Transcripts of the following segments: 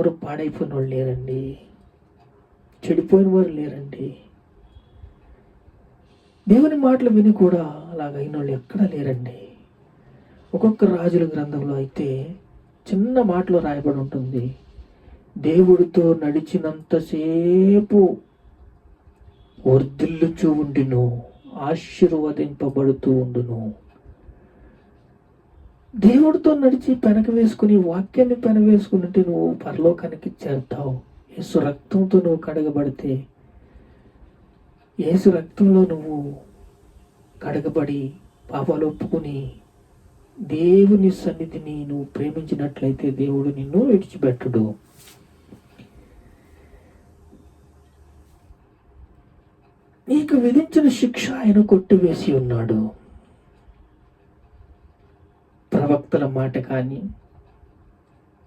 ఎవరు పాడైపోయిన వాళ్ళు లేరండి, చెడిపోయిన వారు లేరండి. దేవుని మాటలు విని కూడా అలాగైన వాళ్ళు ఎక్కడా లేరండి. ఒక్కొక్క రాజుల గ్రంథంలో అయితే చిన్న మాటలో రాయబడి ఉంటుంది, దేవుడితో నడిచినంతసేపు వర్ధిల్లుచూ ఉండిను, ఆశీర్వదింపబడుతూ ఉండును. దేవుడితో నడిచి పెనక వేసుకుని, వాక్యాన్ని పెనవేసుకున్నట్టు నువ్వు పరలోకానికి చేరుతావు. యేసు రక్తంతో నువ్వు కడగబడితే, యేసు రక్తంలో నువ్వు కడగబడి పాపాలు ఒప్పుకుని దేవుని సన్నిధిని నువ్వు ప్రేమించినట్లయితే దేవుడు నిన్ను విడిచిపెట్టడు. నీకు విధించిన శిక్ష ఆయన కొట్టివేసి ఉన్నాడు. ప్రవక్తల మాట కానీ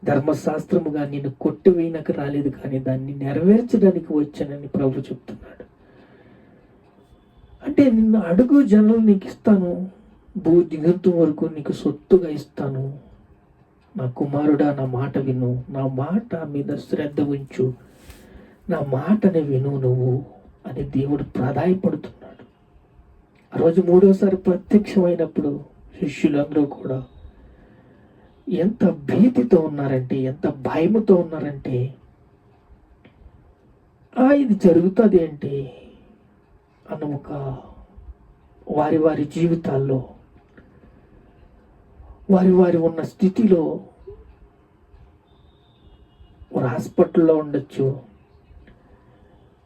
ధర్మశాస్త్రముగా నిన్ను కొట్టివేయనకు రాలేదు, కానీ దాన్ని నెరవేర్చడానికి వచ్చానని ప్రభు చెప్తున్నాడు. అంటే నిన్ను అడుగు జనులు నీకు ఇస్తాను, భూ దిగంతు వరకు నీకు సొత్తుగా ఇస్తాను. నా కుమారుడా, నా మాట విను, నా మాట మీద శ్రద్ధ ఉంచు, నా మాటని విను నువ్వు అని దేవుడు ప్రాధాయపడుతున్నాడు. ఆ రోజు మూడోసారి ప్రత్యక్షమైనప్పుడు శిష్యులందరూ కూడా ఎంత భీతితో ఉన్నారంటే, ఎంత భయముతో ఉన్నారంటే, ఇది జరుగుతుంది ఏంటి అన్న ఒక వారి వారి జీవితాల్లో, వారి ఉన్న స్థితిలో, వారు హాస్పిటల్లో ఉండొచ్చు,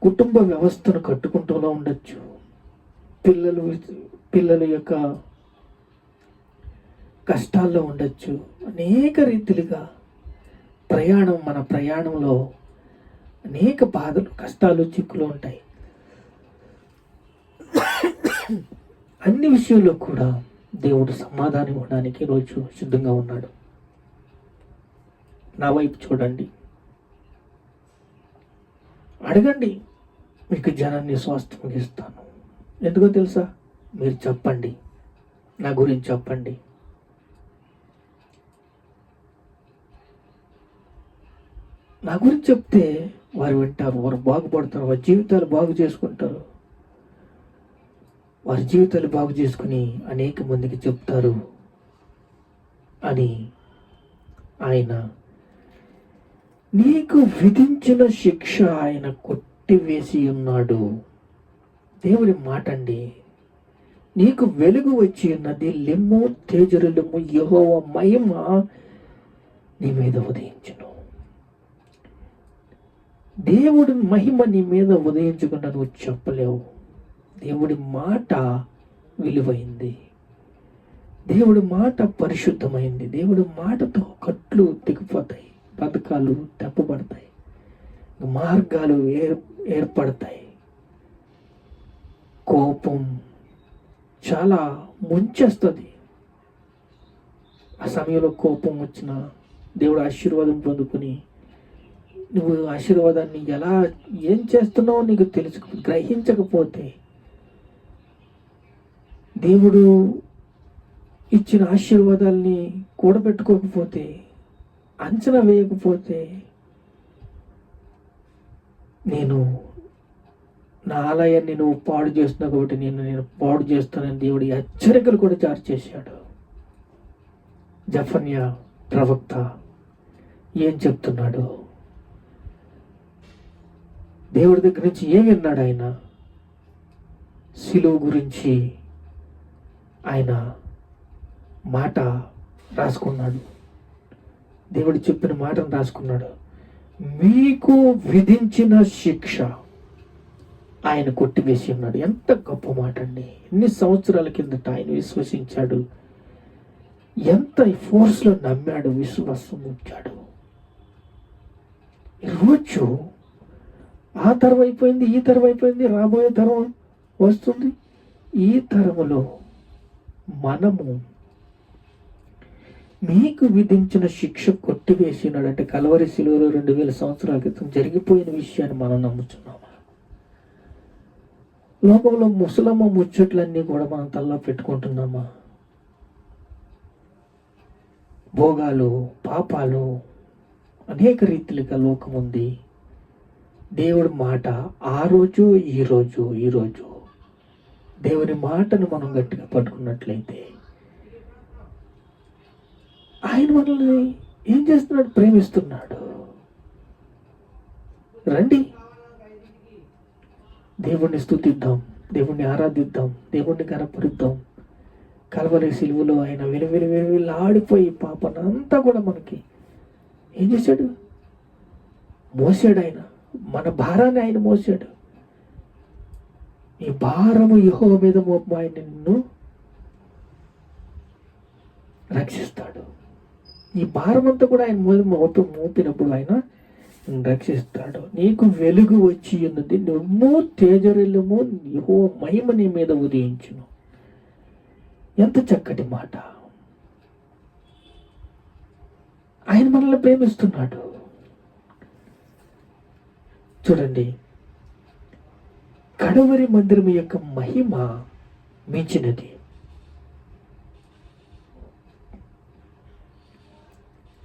కుటుంబ వ్యవస్థను కట్టుకుంటూనే ఉండొచ్చు, పిల్లల యొక్క కష్టాల్లో ఉండొచ్చు, అనేక రీతిలుగా మన ప్రయాణంలో అనేక బాధలు, కష్టాలు, చిక్కులు ఉంటాయి. అన్ని విషయాల్లో కూడా దేవుడు సమాధానం ఇవ్వడానికి రోజు సిద్ధంగా ఉన్నాడు. నా వైపు చూడండి, అడగండి, మీకు జనాన్ని స్వాస్థ్యం ఇస్తాను. ఎందుకో తెలుసా? మీరు చెప్పండి, నా గురించి చెప్పండి. నా గురించి చెప్తే వారు వింటారు, వారు బాగుపడతారు, వారి జీవితాలు బాగు చేసుకుంటారు, వారి జీవితాలు బాగు చేసుకుని అనేక మందికి చెప్తారు అని ఆయన నీకు విధించిన శిక్ష ఆయన కొట్టివేసి ఉన్నాడు. దేవుని మాట అండి. నీకు వెలుగు వచ్చి ఉన్నది, లెమ్ము తేజరులెమ్ము, యెహోవా మహిమ నీ మీద ఉదయించును. దేవుడి మహిమ నీ మీద ఉదయించకుండా నువ్వు చెప్పలేవు. దేవుడి మాట విలువైంది, దేవుడి మాట పరిశుద్ధమైంది, దేవుడి మాటతో కట్లు తెగిపోతాయి, పథకాలు తెప్పబడతాయి, మార్గాలు ఏర్పడతాయి. కోపం చాలా ముంచేస్తుంది. ఆ సమయంలో కోపం వచ్చిన దేవుడు ఆశీర్వాదం పొందుకుని నువ్వు ఆశీర్వాదాన్ని ఏం చేస్తున్నావో నీకు గ్రహించకపోతే, దేవుడు ఇచ్చిన ఆశీర్వాదాల్ని కూడబెట్టుకోకపోతే, అంచనా వేయకపోతే, నా ఆలయాన్ని నువ్వు పాడు చేస్తున్నావు కాబట్టి నేను పాడు చేస్తానని దేవుడు హెచ్చరికలు కూడా జారీ చేశాడు. జఫన్యా ప్రవక్త ఏం చెప్తున్నాడు? దేవుడి దగ్గర నుంచి ఏం విన్నాడు? ఆయన సిలువ గురించి ఆయన మాట రాసుకున్నాడు, దేవుడు చెప్పిన మాటను రాసుకున్నాడు. మీకు విధించిన శిక్ష ఆయన కొట్టివేసి ఉన్నాడు. ఎంత గొప్ప మాట అండి! ఎన్ని సంవత్సరాల కిందట ఆయన విశ్వసించాడు, ఎంత ఫోర్స్లో నమ్మాడు, విశ్వాసం ఉంచాడు. ఈరోజు ఆ తరం అయిపోయింది, ఈ తరం అయిపోయింది, రాబోయే తరం వస్తుంది. ఈ తరములో మనము మీకు విధించిన శిక్ష కొట్టివేసినాడు అంటే కల్వరి శిలువలో 2000 సంవత్సరాల క్రితం జరిగిపోయిన విషయాన్ని మనం నమ్ముతున్నామా? లోకంలో ముసలమ్మ ముచ్చట్లన్నీ కూడా మనం తల్లో పెట్టుకుంటున్నామా? భోగాలు, పాపాలు, అనేక రీతిలుగా లోకం ఉంది. దేవుడి మాట ఆ రోజు ఈరోజు దేవుని మాటను మనం గట్టిగా పట్టుకున్నట్లయితే ఆయన మనల్ని ఏం చేస్తున్నాడు? ప్రేమిస్తున్నాడు. రండి, దేవుణ్ణి స్తుతిద్దాం, దేవుణ్ణి ఆరాధిద్దాం, దేవుణ్ణి కనపరుద్దాం. కల్వరి సిలువలో ఆయన విలువిలాడిపోయి పాపనంతా కూడా మనకి ఏం చేశాడు? మోసాడు. ఆయన మన భారాన్ని ఆయన మోసాడు. ఈ భారము యెహోవా మీద మోపు, ఆయన నిన్ను రక్షిస్తాడు. ఈ భారం అంతా కూడా ఆయన మోపినప్పుడు ఆయన రక్షిస్తాడు. నీకు వెలుగు వచ్చి ఉన్నది, నువ్వు తేజరిల్లుము, యెహోవా మహిమ నీ మీద ఉదయించును. ఎంత చక్కటి మాట! ఆయన మనల్ని ప్రేమిస్తున్నాడు. చూడండి, కడవరి మందిరం యొక్క మహిమ మించినది.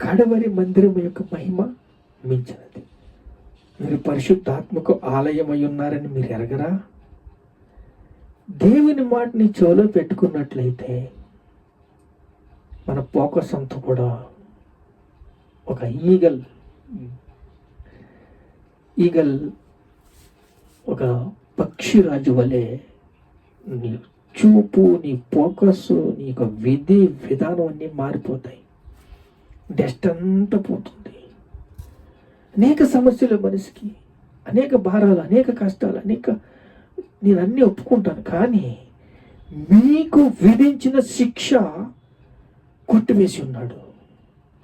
కడవరి మందిరం యొక్క మహిమ మించినది. మీరు పరిశుద్ధాత్మకు ఆలయమై ఉన్నారని మీరు ఎరగరా? దేవుని మాటని చెవిలో పెట్టుకున్నట్లయితే మన ఫోకస్ అంతా కూడా ఒక ఈగల్ ఒక పక్షిరాజు వలె నీ చూపు, నీ ఫోకస్, నీ యొక్క విధానం అన్నీ మారిపోతాయి. డస్ట్ అంతా పోతుంది. అనేక సమస్యలు మనిషికి, అనేక భారాలు, అనేక కష్టాలు, నేను అన్నీ ఒప్పుకుంటాను. కానీ మీకు విధించిన శిక్ష కొట్టివేసి ఉన్నాడు.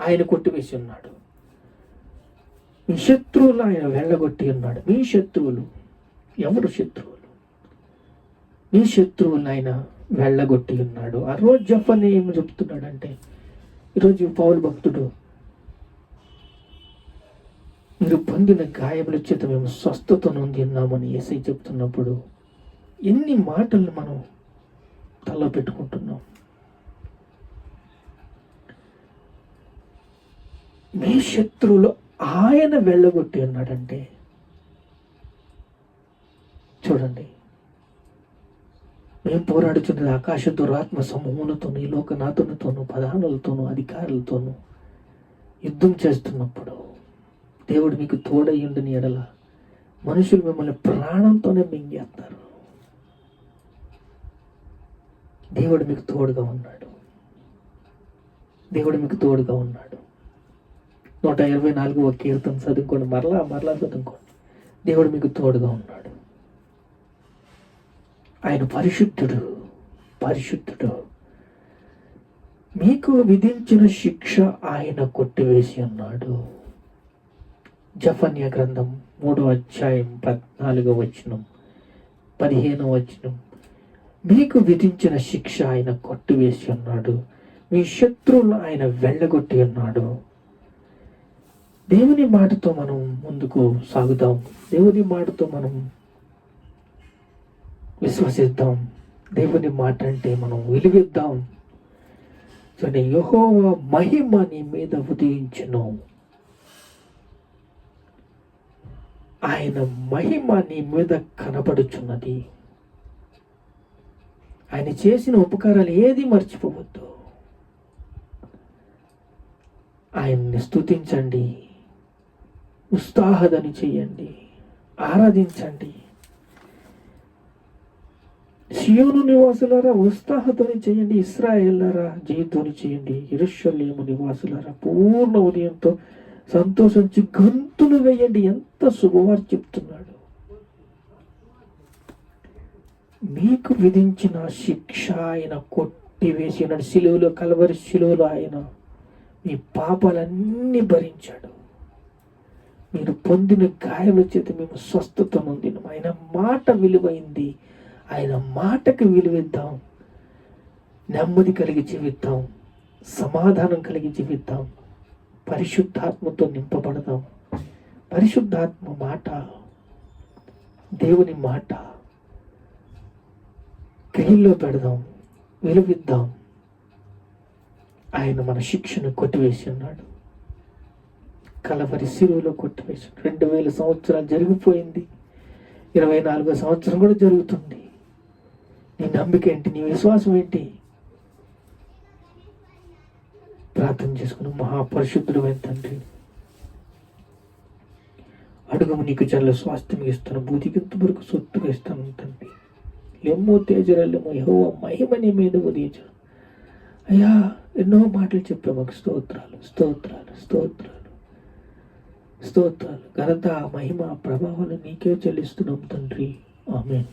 ఆయన కొట్టివేసి ఉన్నాడు. మీ శత్రువులు ఆయన వెళ్ళగొట్టి ఉన్నాడు. మీ శత్రువులు ఎవరు? శత్రువులు, మీ శత్రువులు ఆయన వెళ్ళగొట్టి ఉన్నాడు. ఆ రోజు జఫని ఏమి చెప్తున్నాడంటే, ఈరోజు పౌలు భక్తుడు, మీరు పొందిన గాయముల చేత మేము స్వస్థత నొందిన్నామని యేసయ్య చెప్తున్నప్పుడు ఎన్ని మాటలు మనం తల పెట్టుకుంటున్నాం. మీ శత్రువులు ఆయన వెళ్ళగొట్టి ఉన్నాడంటే చూడండి, మేము పోరాడుతున్నది ఆకాశ దురాత్మ సమూహములతోనూ, ఈ లోకనాథులతోనూ, ప్రధానులతోనూ, అధికారులతోనూ యుద్ధం చేస్తున్నప్పుడు దేవుడు మీకు తోడయ్యుండని ఎడల మనుషులు మిమ్మల్ని ప్రాణంతోనే మింగేస్తారు. దేవుడు మీకు తోడుగా ఉన్నాడు. దేవుడు మీకు తోడుగా ఉన్నాడు. 124వ కీర్తన చదువుకోండి, మరలా చదువుకోండి. దేవుడు మీకు తోడుగా ఉన్నాడు. ఆయన పరిశుద్ధుడు. మీకు విధించిన శిక్ష ఆయన కొట్టివేసి ఉన్నాడు. జఫన్య గ్రంథం 3వ అధ్యాయం 14వ వచనం, 15వ వచనం. మీకు విధించిన శిక్ష ఆయన కొట్టివేసి ఉన్నాడు. మీ శత్రువులు ఆయన వెళ్ళగొట్టి ఉన్నాడు. దేవుని మాటతో మనం ముందుకు సాగుదాం. దేవుని మాటతో మనం విశ్వసిద్దాం. దేవుని మాట అంటే మనం విలువిద్దాం. సరే, యెహోవా మహిమ నీ మీద ఉదయించును. ఆయన మహిమ నీ మీద కనబడుచున్నది. ఆయన చేసిన ఉపకారాలు ఏది మర్చిపోవద్దు. ఆయన్ని స్తుతించండి, ఉత్సాహదని చేయండి, ఆరాధించండి. సియోను నివాసులారా ఉత్సాహతోని చేయండి, ఇశ్రాయేలులారా జయధ్వని చేయండి, యెరూషలేము నివాసులారా పూర్ణ ఉదయంతో సంతోషించి గంతులు వేయండి. ఎంత శుభవార్త చెప్తున్నాడు. మీకు విధించిన శిక్ష ఆయన కొట్టివేసినాడు. శిలువలో, కల్వరి శిలువలో ఆయన మీ పాపాలన్నీ భరించాడు. మీరు పొందిన గాయాల చేత మేము స్వస్థత నొందినాం. ఆయన మాట విలువైంది. ఆయన మాటకు విలువిద్దాం. నెమ్మది కలిగి జీవిద్దాం, సమాధానం కలిగి జీవిద్దాం, పరిశుద్ధాత్మతో నింపబడదాం. పరిశుద్ధాత్మ మాట, దేవుని మాట క్రియల్లో పెడదాం, విలువిద్దాం. ఆయన మన శిక్షను కొట్టివేసి ఉన్నాడు. కలవరి శిలువలో కొట్టివేశాడు. 2000 సంవత్సరాలు జరిగిపోయింది, 24వ సంవత్సరం కూడా జరుగుతుంది. నీ నమ్మిక ఏంటి? నీ విశ్వాసం ఏంటి? ప్రార్థన చేసుకుని, మహాపరిశుద్ధుడైన తండ్రి, అడుగుము, నీకు జనుల స్వాస్థ్యం ఇస్తాను, భూదిగంత వరకు సొత్తుగా ఇస్తాను తండ్రి. లెమ్మో తేజరల్లెమో యెహోవా మహిమ నీ మీద ఉదయించు. అయ్యా, ఎన్నో మాటలు చెప్పా, మాకు స్తోత్రాలు స్తోత్రాలు స్తోత్రాలు స్తోత్రాలు. ఘనత, మహిమ, ప్రభావాలు నీకే చెల్లిస్తున్నాం తండ్రి. ఆమేన్.